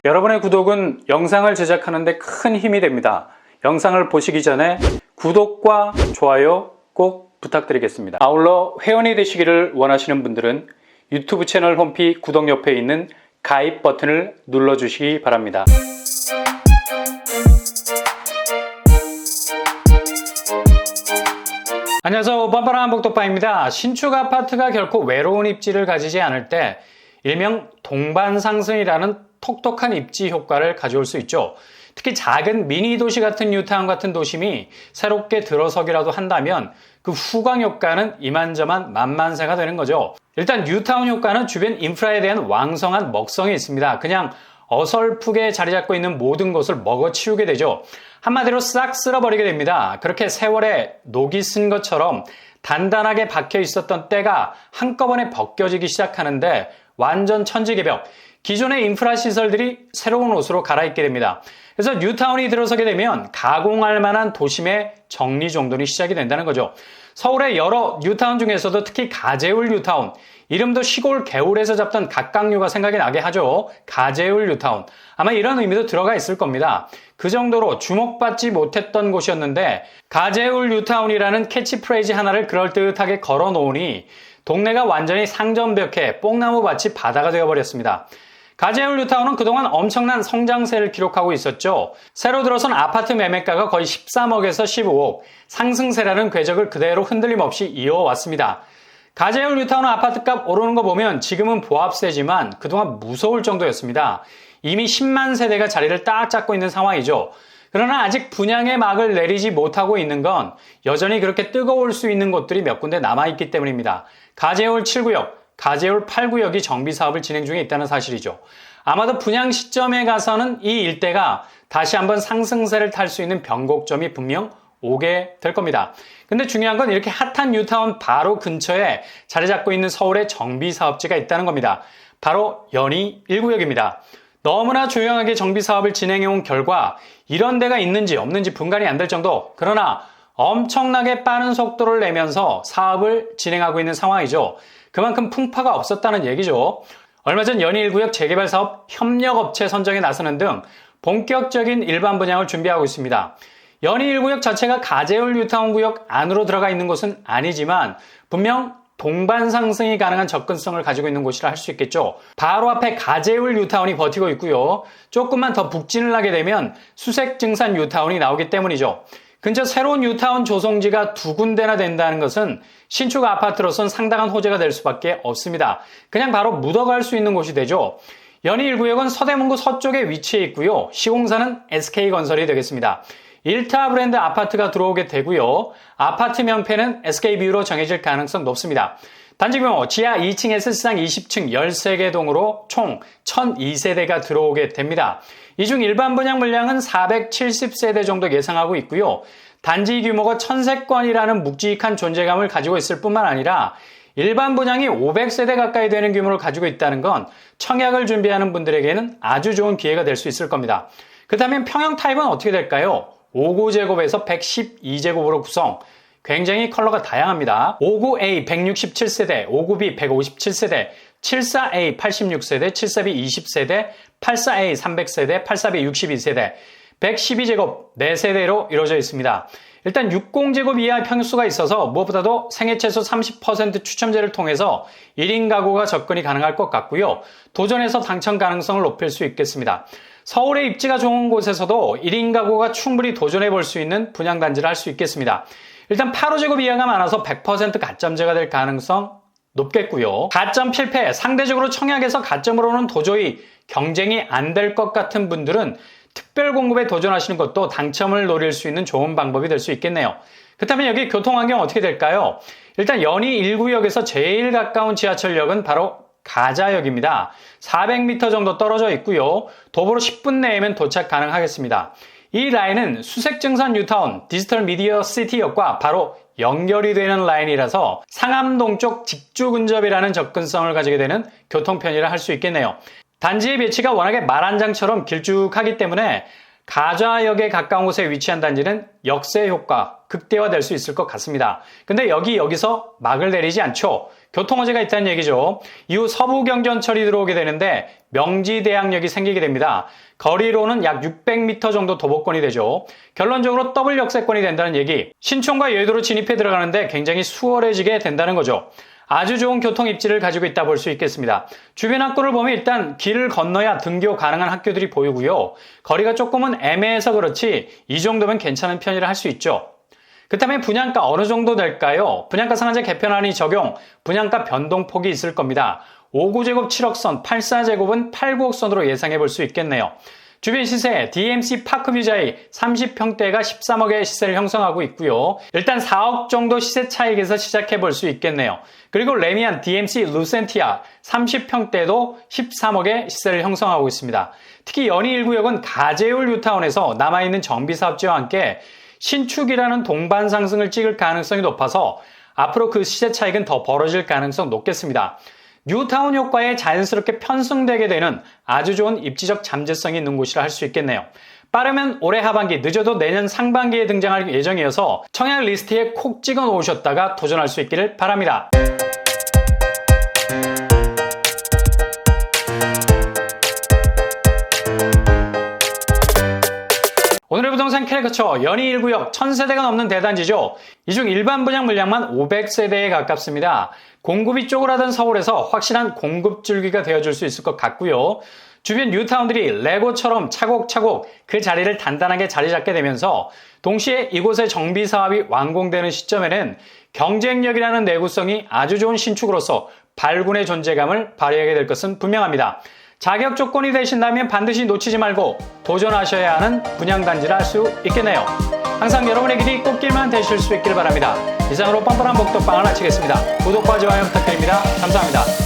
여러분의 구독은 영상을 제작하는 데 큰 힘이 됩니다. 영상을 보시기 전에 구독과 좋아요 꼭 부탁드리겠습니다. 아울러 회원이 되시기를 원하시는 분들은 유튜브 채널 홈피 구독 옆에 있는 가입 버튼을 눌러주시기 바랍니다. 안녕하세요. 뻔뻔한 복덕방입니다. 신축 아파트가 결코 외로운 입지를 가지지 않을 때 일명 동반상승이라는 톡톡한 입지 효과를 가져올 수 있죠. 특히 작은 미니 도시 같은 뉴타운 같은 도심이 새롭게 들어서기라도 한다면 그 후광 효과는 이만저만 만만세가 되는 거죠. 일단 뉴타운 효과는 주변 인프라에 대한 왕성한 먹성이 있습니다. 그냥 어설프게 자리 잡고 있는 모든 것을 먹어치우게 되죠. 한마디로 싹 쓸어버리게 됩니다. 그렇게 세월에 녹이 쓴 것처럼 단단하게 박혀 있었던 때가 한꺼번에 벗겨지기 시작하는데 완전 천지개벽. 기존의 인프라 시설들이 새로운 옷으로 갈아입게 됩니다. 그래서 뉴타운이 들어서게 되면 가공할 만한 도심의 정리정돈이 시작이 된다는 거죠. 서울의 여러 뉴타운 중에서도 특히 가재울 뉴타운, 이름도 시골 개울에서 잡던 각각류가 생각이 나게 하죠. 가재울 뉴타운. 아마 이런 의미도 들어가 있을 겁니다. 그 정도로 주목받지 못했던 곳이었는데 가재울 뉴타운이라는 캐치프레이즈 하나를 그럴듯하게 걸어놓으니 동네가 완전히 상점벽해 뽕나무밭이 바다가 되어버렸습니다. 가재울 뉴타운은 그동안 엄청난 성장세를 기록하고 있었죠. 새로 들어선 아파트 매매가가 거의 13억에서 15억, 상승세라는 궤적을 그대로 흔들림 없이 이어왔습니다. 가재울 뉴타운 아파트값 오르는 거 보면 지금은 보합세지만 그동안 무서울 정도였습니다. 이미 10만 세대가 자리를 딱 잡고 있는 상황이죠. 그러나 아직 분양의 막을 내리지 못하고 있는 건 여전히 그렇게 뜨거울 수 있는 곳들이 몇 군데 남아있기 때문입니다. 가재울 7구역, 가재울 8구역이 정비사업을 진행 중에 있다는 사실이죠. 아마도 분양 시점에 가서는 이 일대가 다시 한번 상승세를 탈 수 있는 변곡점이 분명 오게 될 겁니다. 근데 중요한 건 이렇게 핫한 뉴타운 바로 근처에 자리 잡고 있는 서울의 정비사업지가 있다는 겁니다. 바로 연희 1구역입니다. 너무나 조용하게 정비사업을 진행해온 결과 이런 데가 있는지 없는지 분간이 안 될 정도, 그러나 엄청나게 빠른 속도를 내면서 사업을 진행하고 있는 상황이죠. 그만큼 풍파가 없었다는 얘기죠. 얼마 전 연희 1구역 재개발 사업 협력업체 선정에 나서는 등 본격적인 일반 분양을 준비하고 있습니다. 연희 1구역 자체가 가재울 뉴타운 구역 안으로 들어가 있는 곳은 아니지만 분명 동반 상승이 가능한 접근성을 가지고 있는 곳이라 할 수 있겠죠. 바로 앞에 가재울 뉴타운이 버티고 있고요. 조금만 더 북진을 하게 되면 수색증산 뉴타운이 나오기 때문이죠. 근처 새로운 뉴타운 조성지가 두 군데나 된다는 것은 신축 아파트로선 상당한 호재가 될 수밖에 없습니다. 그냥 바로 묻어갈 수 있는 곳이 되죠. 연희 1구역은 서대문구 서쪽에 위치해 있고요. 시공사는 SK건설이 되겠습니다. 1타 브랜드 아파트가 들어오게 되고요. 아파트 명패는 SK뷰로 정해질 가능성 높습니다. 단지 규모 지하 2층에서 지상 20층 13개 동으로 총 1002세대가 들어오게 됩니다. 이 중 일반 분양 물량은 470세대 정도 예상하고 있고요. 단지 규모가 1000세건이라는 묵직한 존재감을 가지고 있을 뿐만 아니라 일반 분양이 500세대 가까이 되는 규모를 가지고 있다는 건 청약을 준비하는 분들에게는 아주 좋은 기회가 될 수 있을 겁니다. 그렇다면 평형 타입은 어떻게 될까요? 59제곱에서 112제곱으로 구성, 굉장히 컬러가 다양합니다. 59A 167세대, 59B 157세대, 74A 86세대, 74B 20세대, 84A 300세대, 84B 62세대, 112제곱 4세대로 이루어져 있습니다. 일단 60제곱 이하 평수가 있어서 무엇보다도 생애 최소 30% 추첨제를 통해서 1인 가구가 접근이 가능할 것 같고요. 도전해서 당첨 가능성을 높일 수 있겠습니다. 서울의 입지가 좋은 곳에서도 1인 가구가 충분히 도전해 볼 수 있는 분양단지를 할 수 있겠습니다. 일단 8호제곱 이하가 많아서 100% 가점제가 될 가능성 높겠고요. 가점 필패, 상대적으로 청약에서 가점으로는 도저히 경쟁이 안 될 것 같은 분들은 특별 공급에 도전하시는 것도 당첨을 노릴 수 있는 좋은 방법이 될 수 있겠네요. 그렇다면 여기 교통환경 어떻게 될까요? 일단 연희 1구역에서 제일 가까운 지하철역은 바로 가자역입니다. 400m 정도 떨어져 있고요. 도보로 10분 내에면 도착 가능하겠습니다. 이 라인은 수색증산 뉴타운 디지털 미디어 시티역과 바로 연결이 되는 라인이라서 상암동 쪽 직주 근접이라는 접근성을 가지게 되는 교통편이라 할 수 있겠네요. 단지의 배치가 워낙에 말 한 장처럼 길쭉하기 때문에 가좌역에 가까운 곳에 위치한 단지는 역세 효과 극대화될 수 있을 것 같습니다. 근데 여기서 막을 내리지 않죠. 교통호재가 있다는 얘기죠. 이후 서부경전철이 들어오게 되는데 명지대학역이 생기게 됩니다. 거리로는 약 600m 정도 도보권이 되죠. 결론적으로 더블 역세권이 된다는 얘기. 신촌과 여의도로 진입해 들어가는데 굉장히 수월해지게 된다는 거죠. 아주 좋은 교통 입지를 가지고 있다 볼 수 있겠습니다. 주변 학교를 보면 일단 길을 건너야 등교 가능한 학교들이 보이고요. 거리가 조금은 애매해서 그렇지 이 정도면 괜찮은 편이라 할 수 있죠. 그렇다면 분양가 어느 정도 될까요? 분양가 상한제 개편안이 적용, 분양가 변동폭이 있을 겁니다. 59제곱 7억 선, 84제곱은 8, 9억 선으로 예상해 볼 수 있겠네요. 주변 시세 DMC 파크뷰자이 30평대가 13억의 시세를 형성하고 있고요. 일단 4억 정도 시세 차익에서 시작해 볼 수 있겠네요. 그리고 레미안 DMC 루센티아 30평대도 13억의 시세를 형성하고 있습니다. 특히 연희 1구역은 가재울 뉴타운에서 남아있는 정비사업지와 함께 신축이라는 동반 상승을 찍을 가능성이 높아서 앞으로 그 시세 차익은 더 벌어질 가능성 높겠습니다. 뉴타운 효과에 자연스럽게 편승되게 되는 아주 좋은 입지적 잠재성이 있는 곳이라 할 수 있겠네요. 빠르면 올해 하반기, 늦어도 내년 상반기에 등장할 예정이어서 청약 리스트에 콕 찍어 놓으셨다가 도전할 수 있기를 바랍니다. 오늘의 부동산 캐릭터처 연희 1구역 1000세대가 넘는 대단지죠. 이 중 일반 분양 물량만 500세대에 가깝습니다. 공급이 쪼그라든 서울에서 확실한 공급 줄기가 되어줄 수 있을 것 같고요. 주변 뉴타운들이 레고처럼 차곡차곡 그 자리를 단단하게 자리 잡게 되면서 동시에 이곳의 정비 사업이 완공되는 시점에는 경쟁력이라는 내구성이 아주 좋은 신축으로서 발군의 존재감을 발휘하게 될 것은 분명합니다. 자격 조건이 되신다면 반드시 놓치지 말고 도전하셔야 하는 분양단지를 알 수 있겠네요. 항상 여러분의 길이 꽃길만 되실 수 있기를 바랍니다. 이상으로 뻔뻔한 복덕방을 마치겠습니다. 구독과 좋아요 부탁드립니다. 감사합니다.